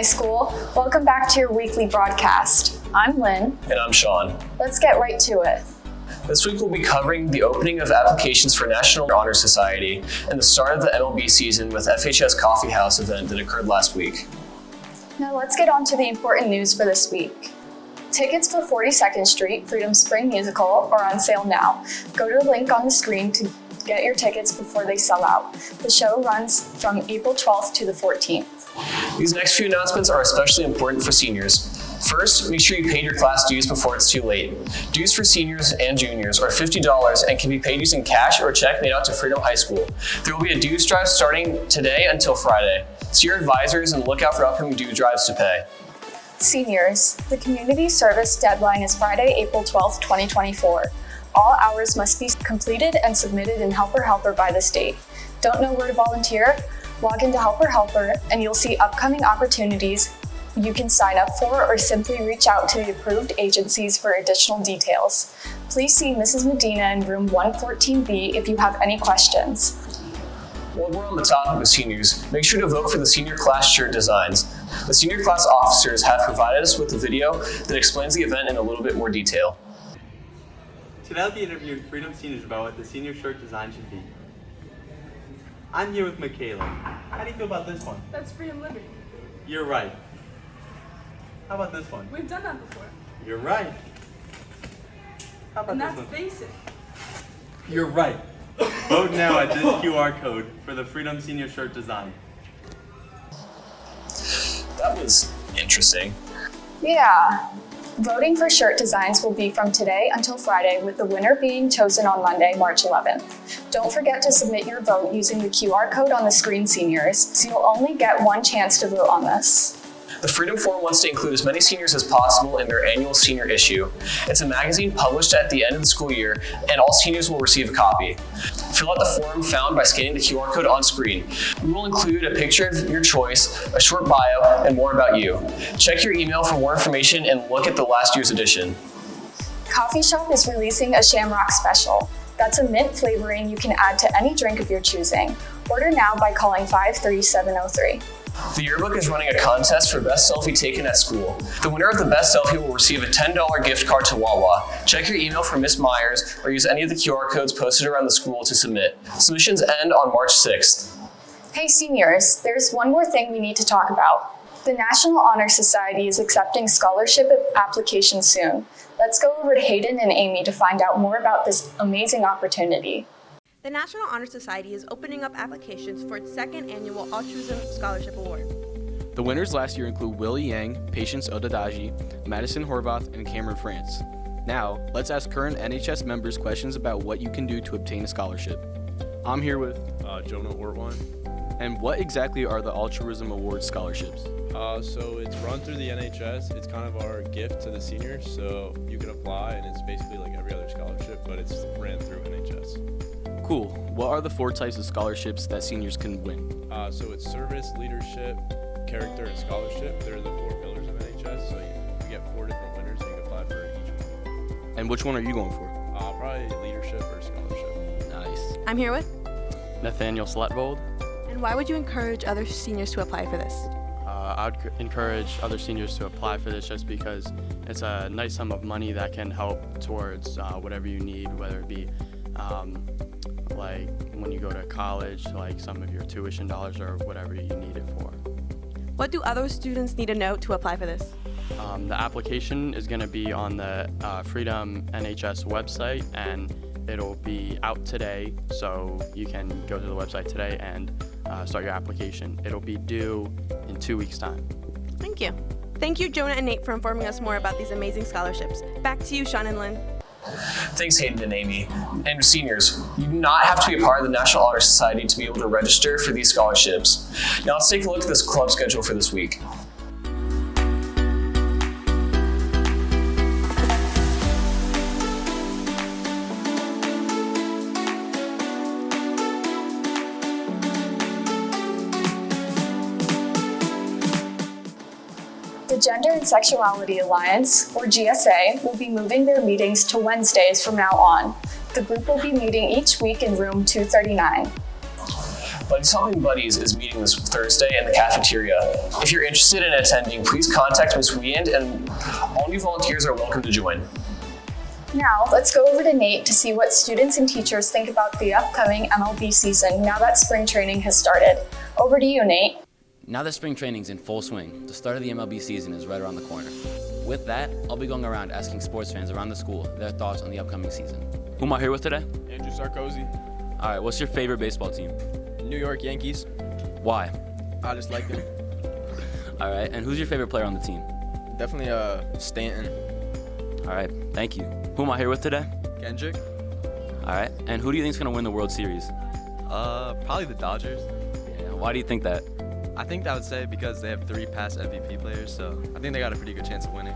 High School. Welcome back to your weekly broadcast. I'm Lynn. And I'm Sean. Let's get right to it. This week we'll be covering the opening of applications for National Honor Society and the start of the MLB season with FHS Coffee House event that occurred last week. Now let's get on to the important news for this week. Tickets for 42nd Street, Freedom Spring Musical are on sale now. Go to the link on the screen to get your tickets before they sell out. The show runs from April 12th to the 14th. These next few announcements are especially important for seniors. First, make sure you paid your class dues before it's too late. Dues for seniors and juniors are $50 and can be paid using cash or a check made out to Freedom High School. There will be a dues drive starting today until Friday. See your advisors and look out for upcoming dues drives to pay. Seniors, the community service deadline is Friday, April 12th, 2024. All hours must be completed and submitted in Helper by the state. Don't know where to volunteer? Log into Helper and you'll see upcoming opportunities you can sign up for or simply reach out to the approved agencies for additional details. Please see Mrs. Medina in room 114B if you have any questions. While we're on the topic of seniors, make sure to vote for the senior class shirt designs. The senior class officers have provided us with a video that explains the event in a little bit more detail. Today I'll be interviewing Freedom Seniors about what the senior shirt design should be. I'm here with Michaela. How do you feel about this one? That's Freedom Living. You're right. How about this one? We've done that before. You're right. How about And this that's one? basic. You're right. Vote now at this QR code for the Freedom Senior shirt design. That was interesting. Yeah. Voting for shirt designs will be from today until Friday, with the winner being chosen on Monday, March 11th. Don't forget to submit your vote using the QR code on the screen, seniors, so you'll only get one chance to vote on this. The Freedom Forum wants to include as many seniors as possible in their annual senior issue. It's a magazine published at the end of the school year, and all seniors will receive a copy. Fill out the form found by scanning the QR code on screen. We will include a picture of your choice, a short bio, and more about you. Check your email for more information and look at the last year's edition. Coffee Shop is releasing a Shamrock Special. That's a mint flavoring you can add to any drink of your choosing. Order now by calling 53703. The yearbook is running a contest for best selfie taken at school. The winner of the best selfie will receive a $10 gift card to Wawa. Check your email for Miss Myers or use any of the QR codes posted around the school to submit. Submissions end on March 6th. Hey seniors, there's one more thing we need to talk about. The National Honor Society is accepting scholarship applications soon. Let's go over to Hayden and Amy to find out more about this amazing opportunity. The National Honor Society is opening up applications for its second annual Altruism Scholarship Award. The winners last year include Willie Yang, Patience Odadaji, Madison Horvath, and Cameron France. Now, let's ask current NHS members questions about what you can do to obtain a scholarship. I'm here with Jonah Ortwan. And what exactly are the Altruism Award scholarships? So it's run through the NHS. It's kind of our gift to the seniors. So you can apply, and it's basically like every other scholarship, but it's ran through NHS. Cool. What are the 4 types of scholarships that seniors can win? So it's service, leadership, character, and scholarship. They're the 4 pillars of NHS. So you get 4 different winners, and you can apply for each one. And which one are you going for? Probably leadership or scholarship. Nice. I'm here with Nathaniel Sletvold. And why would you encourage other seniors to apply for this? I would encourage other seniors to apply for this just because it's a nice sum of money that can help towards whatever you need, whether it be like when you go to college, like some of your tuition dollars or whatever you need it for. What do other students need to know to apply for this? The application is going to be on the Freedom NHS website, and it'll be out today, so you can go to the website today and start your application. It'll be due in 2 weeks' time. Thank you. Thank you, Jonah and Nate, for informing us more about these amazing scholarships. Back to you, Sean and Lynn. Thanks, Hayden and Amy. And seniors, you do not have to be a part of the National Honor Society to be able to register for these scholarships. Now let's take a look at this club schedule for this week. The Gender and Sexuality Alliance, or GSA, will be moving their meetings to Wednesdays from now on. The group will be meeting each week in room 239. Buddies Helping Buddies is meeting this Thursday in the cafeteria. If you're interested in attending, please contact Ms. Weand, and all new volunteers are welcome to join. Now, let's go over to Nate to see what students and teachers think about the upcoming MLB season now that spring training has started. Over to you, Nate. Now that spring training's in full swing, the start of the MLB season is right around the corner. With that, I'll be going around asking sports fans around the school their thoughts on the upcoming season. Who am I here with today? Andrew Sarkozy, All right, what's your favorite baseball team? New York Yankees. Why? I just like them. All right, and who's your favorite player on the team? Definitely Stanton. All right, thank you. Who am I here with today? Kendrick. All right, and who do you think's gonna win the World Series? Probably the Dodgers. Yeah, why do you think that? I think I would say because they have 3 past MVP players, so I think they got a pretty good chance of winning.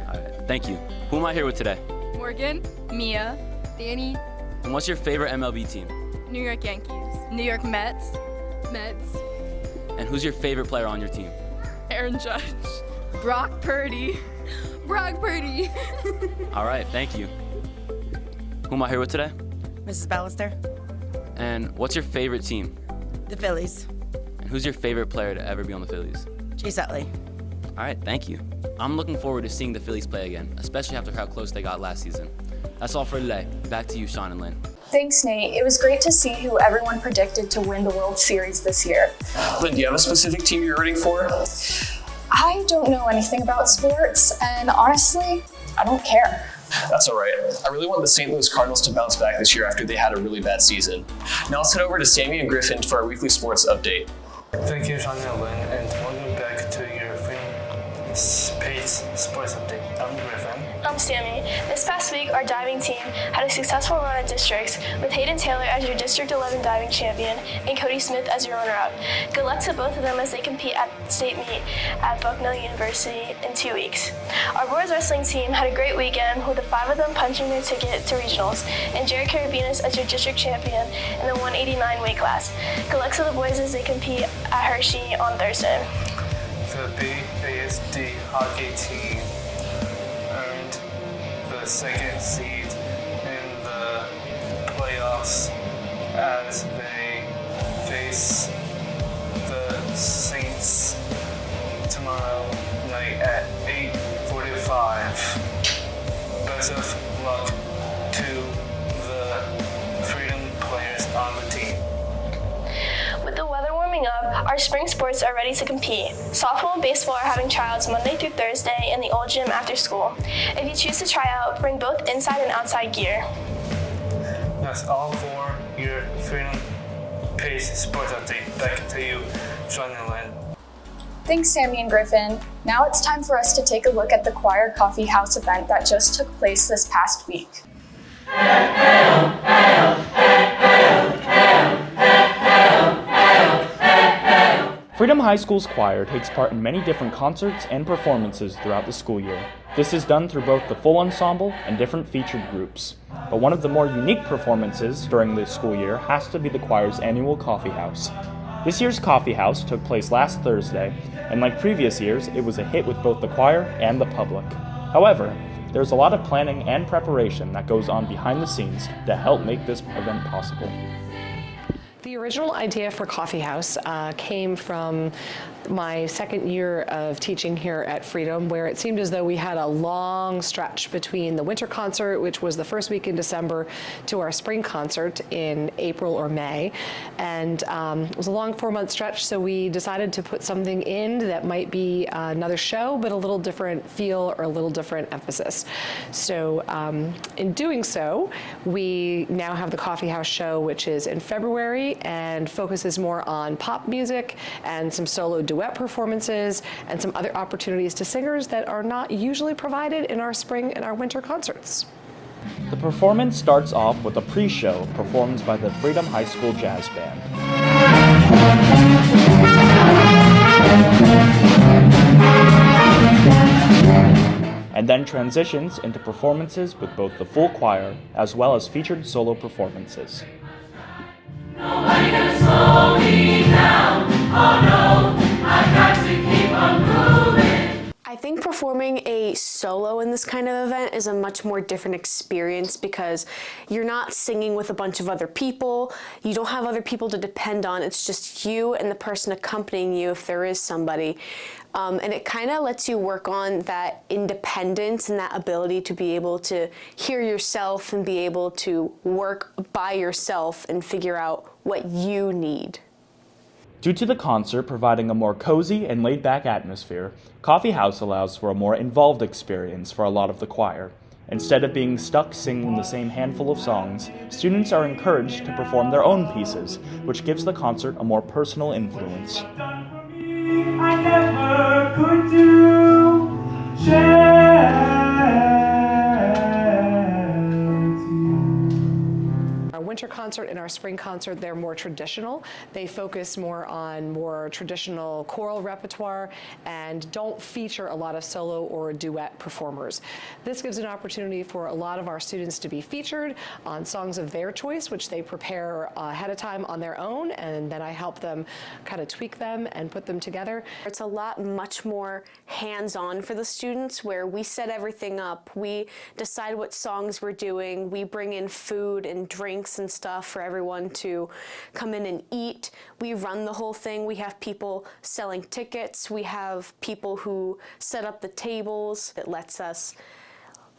All right, thank you. Who am I here with today? Morgan, Mia, Danny, And what's your favorite MLB team? New York Yankees, New York Mets, And who's your favorite player on your team? Aaron Judge, Brock Purdy, All right, thank you. Who am I here with today? Mrs. Ballister, And what's your favorite team? the Phillies, And who's your favorite player to ever be on the Phillies? Chase Utley. All right, thank you. I'm looking forward to seeing the Phillies play again, especially after how close they got last season. That's all for today. Back to you, Sean and Lynn. Thanks, Nate. It was great to see who everyone predicted to win the World Series this year. Lynn, do you have a specific team you're rooting for? I don't know anything about sports, and honestly, I don't care. That's all right. I really want the St. Louis Cardinals to bounce back this year after they had a really bad season. Now let's head over to Sammy and Griffin for our weekly sports update. Thank you, Sean and Lynn, and welcome back to your Freedom Space Sports Update. I'm Griffin. I'm Sammy. This past week, our diving team had a successful run at districts, with Hayden Taylor as your District 11 diving champion and Cody Smith as your runner-up. Good luck to both of them as they compete at state meet at Bucknell University in 2 weeks. Our boys wrestling team had a great weekend, with the 5 of them punching their ticket to regionals, and Jared Carabinas as your district champion in the 189 weight class. Good luck to the boys as they compete at Hershey on Thursday. The BASD hockey team earned the 2nd seed in the playoffs as they face the Saints tomorrow night at 8:45. Best of luck to the Freedom players on the team. With the weather warming up, our spring sports are ready to compete. Softball and baseball are having tryouts Monday through Thursday in the old gym after school. If you choose to try out, bring both inside and outside gear. That's all for your Freedom Pace Sports Update. Back to you, Sean and Lynn. Thanks, Sammy and Griffin. Now it's time for us to take a look at the Choir Coffee House event that just took place this past week. Freedom High School's choir takes part in many different concerts and performances throughout the school year. This is done through both the full ensemble and different featured groups. But one of the more unique performances during the school year has to be the choir's annual coffee house. This year's coffee house took place last Thursday, and like previous years, it was a hit with both the choir and the public. However, there's a lot of planning and preparation that goes on behind the scenes to help make this event possible. The original idea for Coffee House came from my second year of teaching here at Freedom, where it seemed as though we had a long stretch between the winter concert, which was the first week in December, to our spring concert in April or May. And it was a long 4-month stretch, so we decided to put something in that might be another show, but a little different feel or a little different emphasis. So in doing so, we now have the Coffee House show, which is in February, and focuses more on pop music and some solo duet performances and some other opportunities to singers that are not usually provided in our spring and our winter concerts. The performance starts off with a pre-show performed by the Freedom High School Jazz Band. And then transitions into performances with both the full choir as well as featured solo performances. Nobody gonna slow me down. Oh no, I've got to keep on moving. I think performing a solo in this kind of event is a much more different experience because you're not singing with a bunch of other people. You don't have other people to depend on. It's just you and the person accompanying you if there is somebody. And it kind of lets you work on that independence and that ability to be able to hear yourself and be able to work by yourself and figure out what you need. Due to the concert providing a more cozy and laid-back atmosphere, Coffee House allows for a more involved experience for a lot of the choir. Instead of being stuck singing the same handful of songs, students are encouraged to perform their own pieces, which gives the concert a more personal influence. I never could do, Our winter concert and our spring concert, they're more traditional. They focus more on more traditional choral repertoire and don't feature a lot of solo or duet performers. This gives an opportunity for a lot of our students to be featured on songs of their choice, which they prepare ahead of time on their own, and then I help them kind of tweak them and put them together. It's a lot much more hands-on for the students where we set everything up. We decide what songs we're doing. We bring in food and drinks and stuff for everyone to come in and eat. We run the whole thing. We have people selling tickets. We have people who set up the tables. It lets us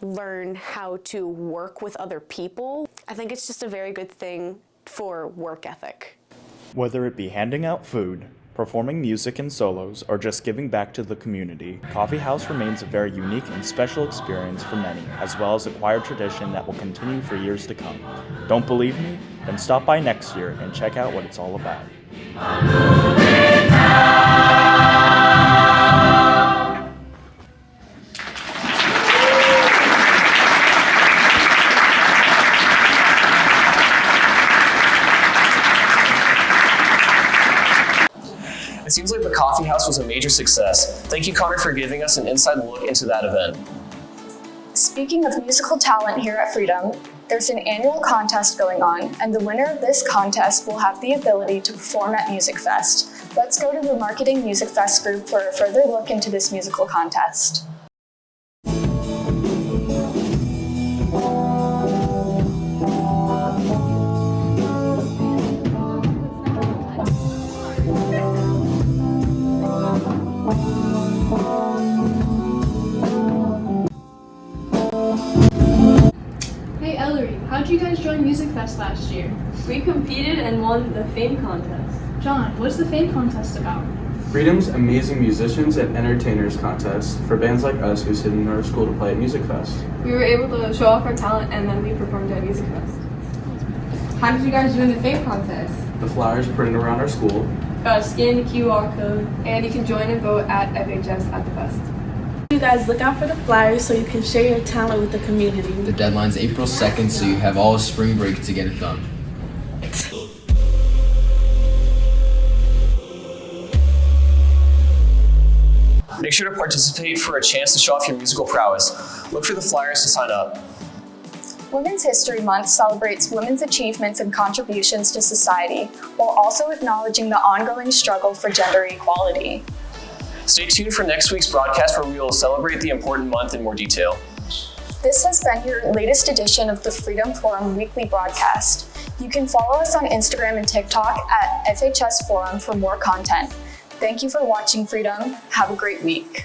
learn how to work with other people. I think it's just a very good thing for work ethic. Whether it be handing out food, performing music and solos, or just giving back to the community, Coffee House remains a very unique and special experience for many, as well as a choir tradition that will continue for years to come. Don't believe me? Then stop by next year and check out what it's all about. It seems like the Coffee House was a major success. Thank you, Connor, for giving us an inside look into that event. Speaking of musical talent here at Freedom, there's an annual contest going on, and the winner of this contest will have the ability to perform at Music Fest. Let's go to the Marketing Music Fest group for a further look into this musical contest. Hey Ellery, how'd you guys join Music Fest last year? We competed and won the Fame Contest. John, what's the Fame Contest about? Freedom's Amazing Musicians and Entertainers Contest for bands like us who sit in our school to play at Music Fest. We were able to show off our talent and then we performed at Music Fest. How did you guys do in the Fame Contest? The flyers printed around our school. Scan the QR code and you can join and vote at FHS at the Fest. You guys look out for the flyers so you can share your talent with the community. The deadline's April 2nd, so you have all spring break to get it done. Make sure to participate for a chance to show off your musical prowess. Look for the flyers to sign up. Women's History Month celebrates women's achievements and contributions to society, while also acknowledging the ongoing struggle for gender equality. Stay tuned for next week's broadcast where we will celebrate the important month in more detail. This has been your latest edition of the Freedom Forum weekly broadcast. You can follow us on Instagram and TikTok at FHS Forum for more content. Thank you for watching Freedom. Have a great week.